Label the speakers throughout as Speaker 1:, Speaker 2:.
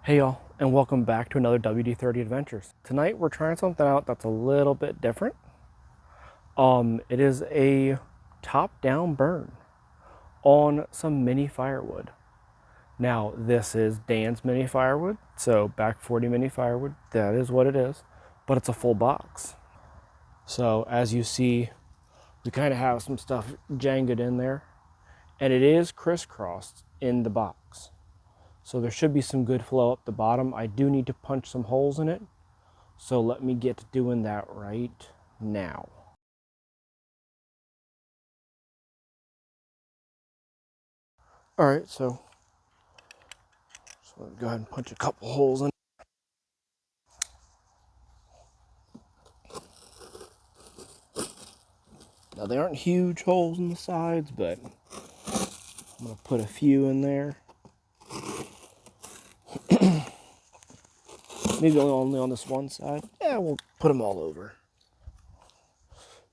Speaker 1: Hey y'all, and welcome back to another WD-30 Adventures. Tonight we're trying something out that's a little bit different. It is a top-down burn on some mini firewood. Now this is Dan's mini firewood, so back 40 mini firewood, that is what it is, but it's a full box. So as you see, we kind of have some stuff jangled in there, and it is crisscrossed in the box. So there should be some good flow up the bottom. I do need to punch some holes in it. So let me get to doing that right now. All right, so let me go ahead and punch a couple holes in. Now they aren't huge holes in the sides, but I'm gonna put a few in there. Maybe only on this one side. Yeah, we'll put them all over.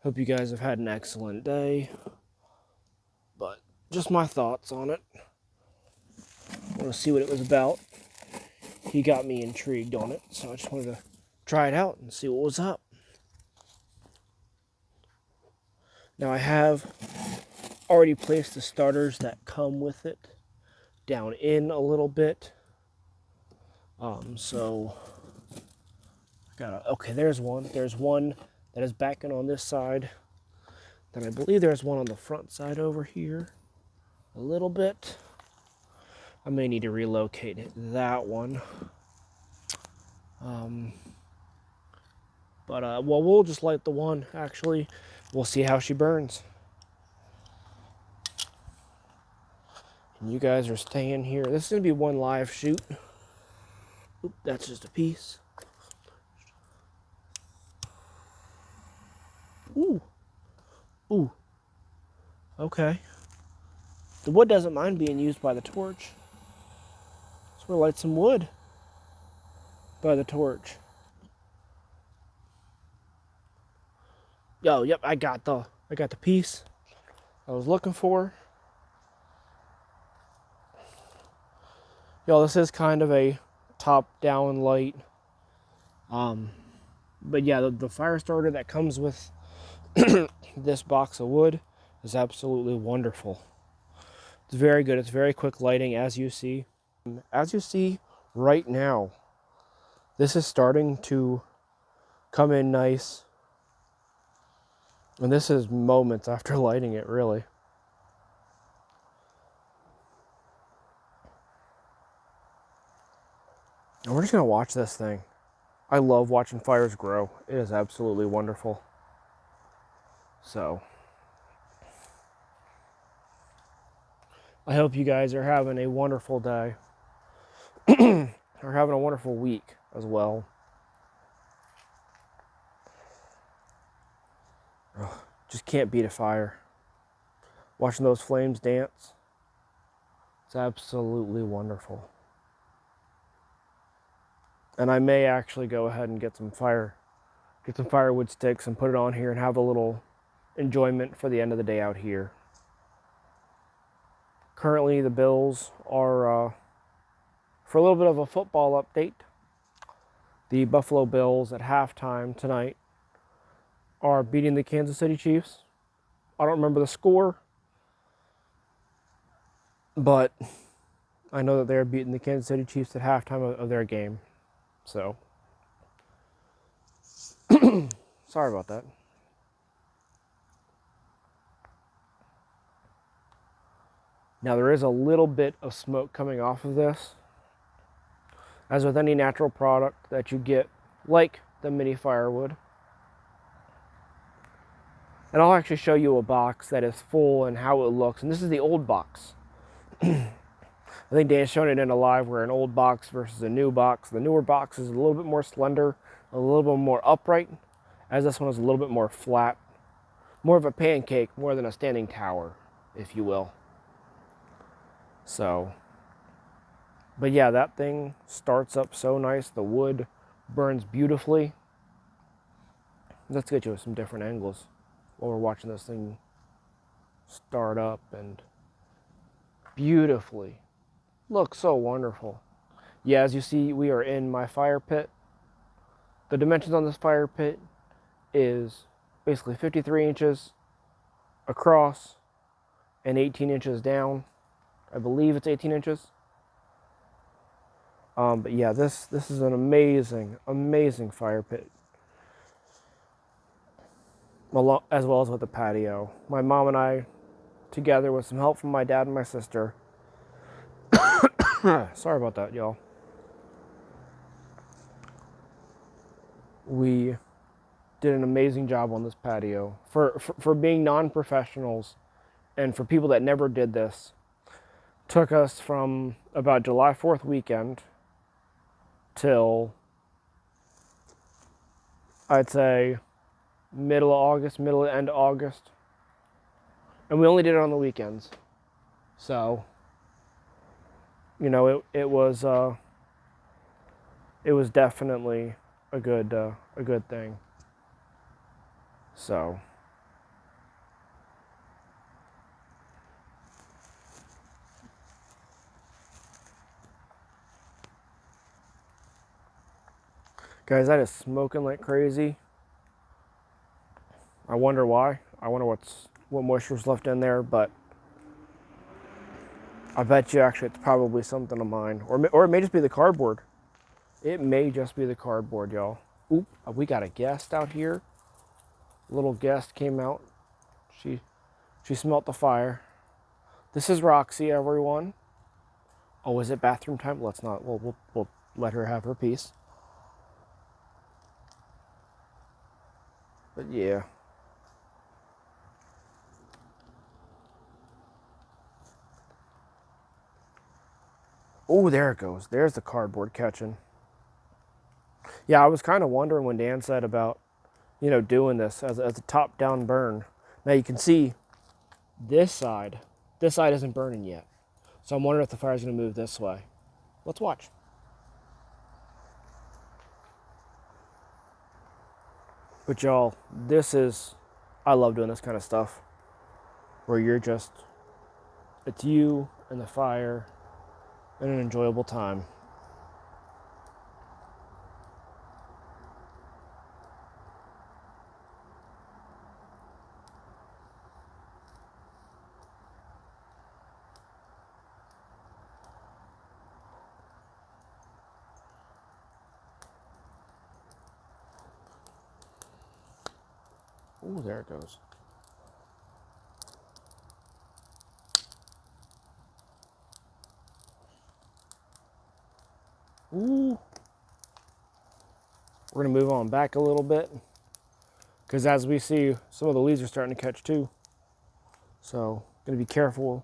Speaker 1: Hope you guys have had an excellent day. But just my thoughts on it. I want to see what it was about. He got me intrigued on it, so I just wanted to try it out and see what was up. Now I have already placed the starters that come with it down in a little bit. So okay, there's one. There's one that is backing on this side. Then I believe there's one on the front side over here. A little bit. I may need to relocate that one. Well, we'll just light the one, actually. We'll see how she burns. And you guys are staying here. This is going to be one live shoot. Oop, that's just a piece. Ooh. Ooh. Okay. The wood doesn't mind being used by the torch. So we'll light some wood by the torch. Yo, yep, I got the piece I was looking for. Yo, this is kind of a top-down light. But yeah, the fire starter that comes with this box of wood is absolutely wonderful. It's very good. It's very quick lighting, as you see. As you see right now, this is starting to come in nice. And this is moments after lighting it, really. And we're just going to watch this thing. I love watching fires grow. It is absolutely wonderful. So, I hope you guys are having a wonderful day. Or having a wonderful week as well. Ugh, just can't beat a fire. Watching those flames dance. It's absolutely wonderful. And I may actually go ahead and get some firewood sticks and put it on here and have a little enjoyment for the end of the day out here. Currently the Bills are, for a little bit of a football update, the Buffalo Bills at halftime tonight are beating the Kansas City Chiefs. I don't remember the score, but I know that they're beating the Kansas City Chiefs at halftime of their game. So, sorry about that. Now there is a little bit of smoke coming off of this. As with any natural product that you get, like the mini firewood. And I'll actually show you a box that is full and how it looks. And this is the old box. I think Dan's shown it in a live where an old box versus a new box. The newer box is a little bit more slender, a little bit more upright, as this one is a little bit more flat. More of a pancake, more than a standing tower, if you will. So, but yeah, that thing starts up so nice. The wood burns beautifully. Let's get you some different angles while we're watching this thing start up and beautifully. Looks so wonderful. Yeah, as you see, we are in my fire pit. The dimensions on this fire pit is basically 53 inches across and 18 inches down. I believe it's 18 inches. But yeah, this is an amazing fire pit. As well as with the patio. My mom and I, together with some help from my dad and my sister. Sorry about that, y'all. We did an amazing job on this patio. For being non-professionals and for people that never did this, took us from about July 4th weekend till, I'd say, middle to end of August. And we only did it on the weekends. So, you know, it was definitely a good thing. So, guys, that is smoking like crazy. I wonder why. I wonder what moisture's left in there, but I bet you actually it's probably something of mine. Or it may just be the cardboard. It may just be the cardboard, y'all. Oop, we got a guest out here. Little guest came out. She smelt the fire. This is Roxy, everyone. Oh, is it bathroom time? Let's not. We'll let her have her piece. But yeah. Oh, there it goes. There's the cardboard catching. Yeah, I was kind of wondering when Dan said about, you know, doing this as a top-down burn. Now you can see this side isn't burning yet. So I'm wondering if the fire's going to move this way. Let's watch. But y'all, I love doing this kind of stuff. Where it's you and the fire and an enjoyable time. Ooh, there it goes. Ooh. We're going to move on back a little bit. Because as we see, some of the leaves are starting to catch too. So, going to be careful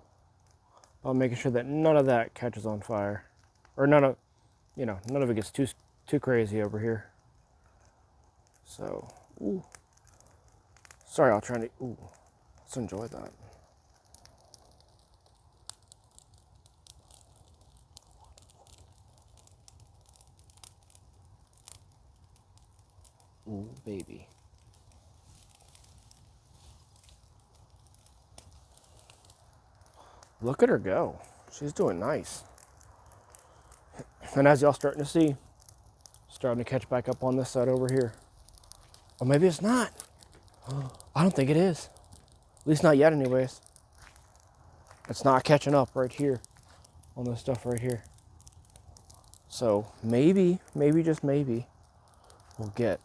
Speaker 1: about making sure that none of that catches on fire. Or none of it gets too crazy over here. So, ooh. Sorry, I'll try to, ooh. Let's enjoy that. Ooh, baby. Look at her go. She's doing nice. And as y'all starting to see, starting to catch back up on this side over here. Or maybe it's not. I don't think it is. At least not yet anyways. It's not catching up right here on this stuff right here. So maybe, just maybe, we'll get.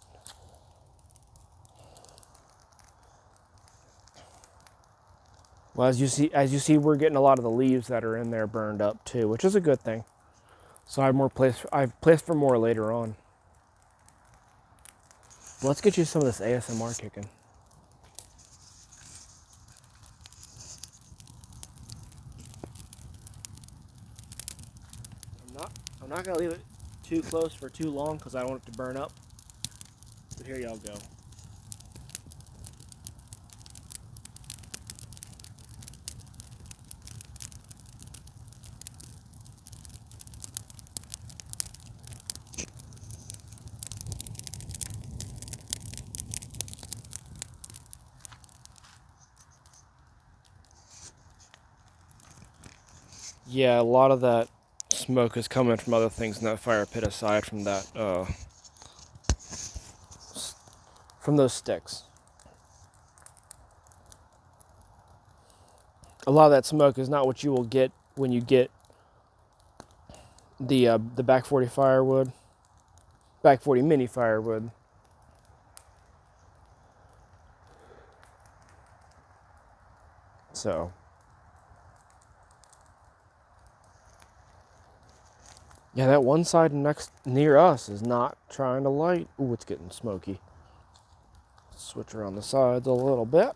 Speaker 1: Well, as you see, we're getting a lot of the leaves that are in there burned up too, which is a good thing. So I've placed for more later on. Let's get you some of this ASMR kicking. I'm not gonna leave it too close for too long because I don't want it to burn up. But here y'all go. Yeah, a lot of that smoke is coming from other things in that fire pit aside from that, from those sticks. A lot of that smoke is not what you will get when you get the back 40 firewood, back 40 mini firewood. So, yeah, that one side next near us is not trying to light. Ooh, it's getting smoky. Switch around the sides a little bit.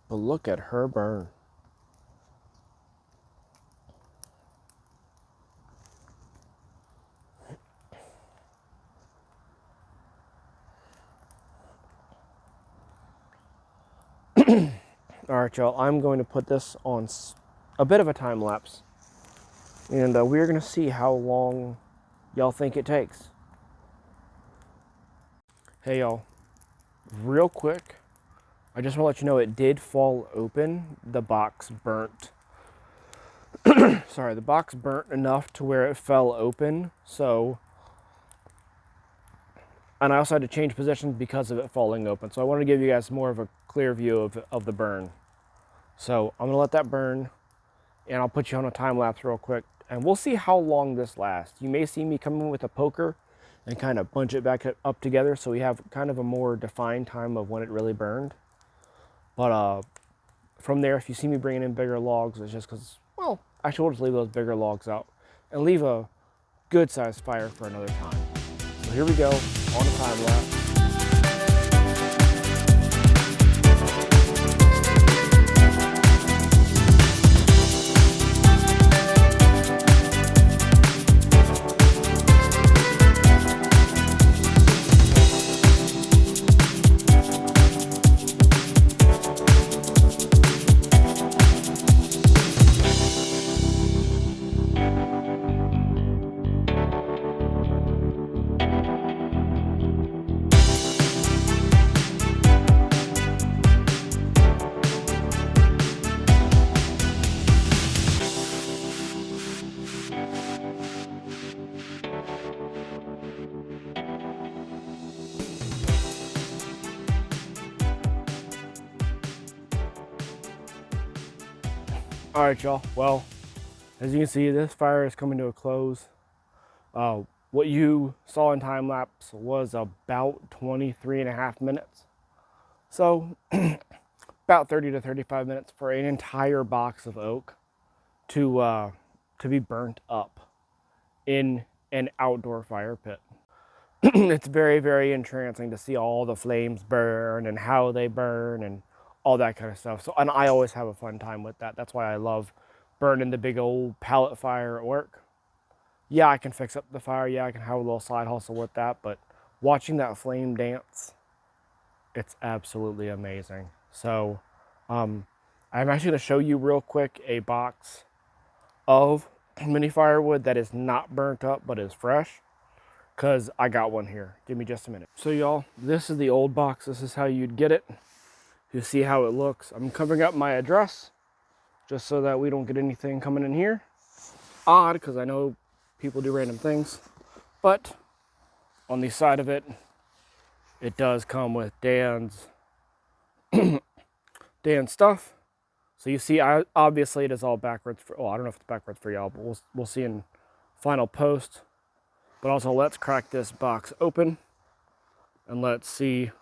Speaker 1: But look at her burn. All right, y'all, I'm going to put this on a bit of a time lapse. And we're going to see how long y'all think it takes. Hey, y'all, real quick, I just want to let you know it did fall open. The box burnt. Sorry, the box burnt enough to where it fell open. So, and I also had to change positions because of it falling open. So I wanted to give you guys more of a clear view of the burn. So I'm gonna let that burn, and I'll put you on a time lapse real quick, and we'll see how long this lasts. You may see me come in with a poker and kind of bunch it back up together so we have kind of a more defined time of when it really burned. But from there, if you see me bringing in bigger logs, it's just because, well, actually we'll just leave those bigger logs out and leave a good sized fire for another time. So here we go on a time lapse. All right, y'all. Well, as you can see, this fire is coming to a close. What you saw in time lapse was about 23.5 minutes. So about 30 to 35 minutes for an entire box of oak to be burnt up in an outdoor fire pit. It's very, very entrancing to see all the flames burn and how they burn and all that kind of stuff. So, and I always have a fun time with that. That's why I love burning the big old pallet fire at work. Yeah, I can fix up the fire. Yeah, I can have a little side hustle with that. But watching that flame dance, it's absolutely amazing. So, I'm actually going to show you real quick a box of mini firewood that is not burnt up but is fresh, because I got one here. Give me just a minute. So y'all, this is the old box. This is how you'd get it. You see how it looks. I'm covering up my address just so that we don't get anything coming in here. Odd, because I know people do random things. But on the side of it, it does come with Dan's stuff. So you see, obviously it is all backwards. I don't know if it's backwards for y'all, but we'll see in final post. But also, let's crack this box open and let's see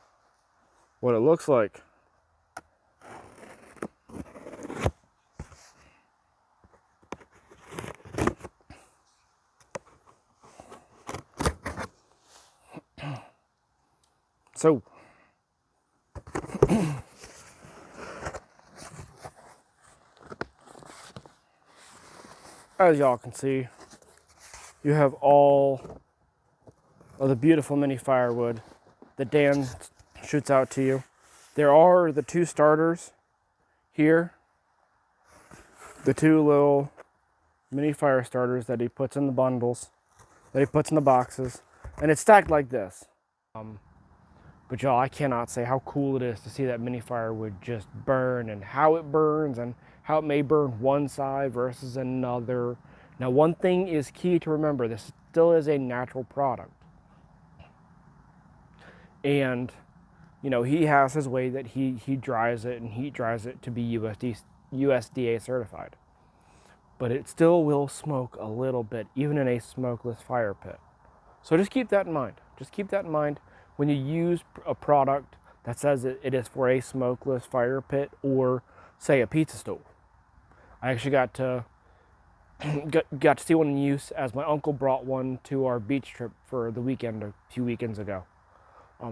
Speaker 1: what it looks like. So, as y'all can see, you have all of the beautiful mini firewood that Dan shoots out to you. There are the two starters here. The two little mini fire starters that he puts in the bundles, that he puts in the boxes, and it's stacked like this. But y'all, I cannot say how cool it is to see that mini firewood just burn, and how it burns, and how it may burn one side versus another. Now, one thing is key to remember: this still is a natural product. And, you know, he has his way that he dries it and heat dries it to be USDA certified. But it still will smoke a little bit, even in a smokeless fire pit. So just keep that in mind. Just keep that in mind when you use a product that says it is for a smokeless fire pit, or say a pizza stove. I actually got to see one in use, as my uncle brought one to our beach trip for the weekend a few weekends ago.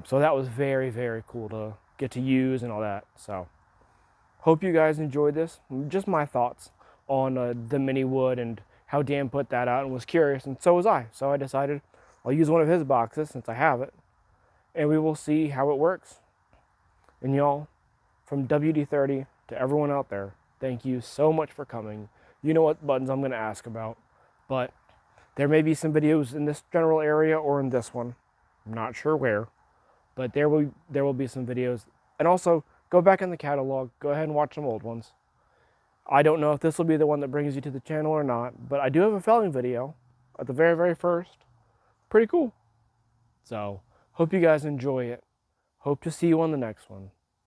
Speaker 1: So that was very, very cool to get to use and all that. So hope you guys enjoyed this. Just my thoughts on the mini wood and how Dan put that out, and was curious, and so was I. So I decided I'll use one of his boxes since I have it, and we will see how it works. And y'all, from WD-30 to everyone out there, thank you so much for coming. You know what buttons I'm going to ask about, but there may be some videos in this general area or in this one. I'm not sure where, but there will be some videos. And also, go back in the catalog, go ahead and watch some old ones. I don't know if this will be the one that brings you to the channel or not, but I do have a felling video at the very, very first. Pretty cool. So, hope you guys enjoy it. Hope to see you on the next one.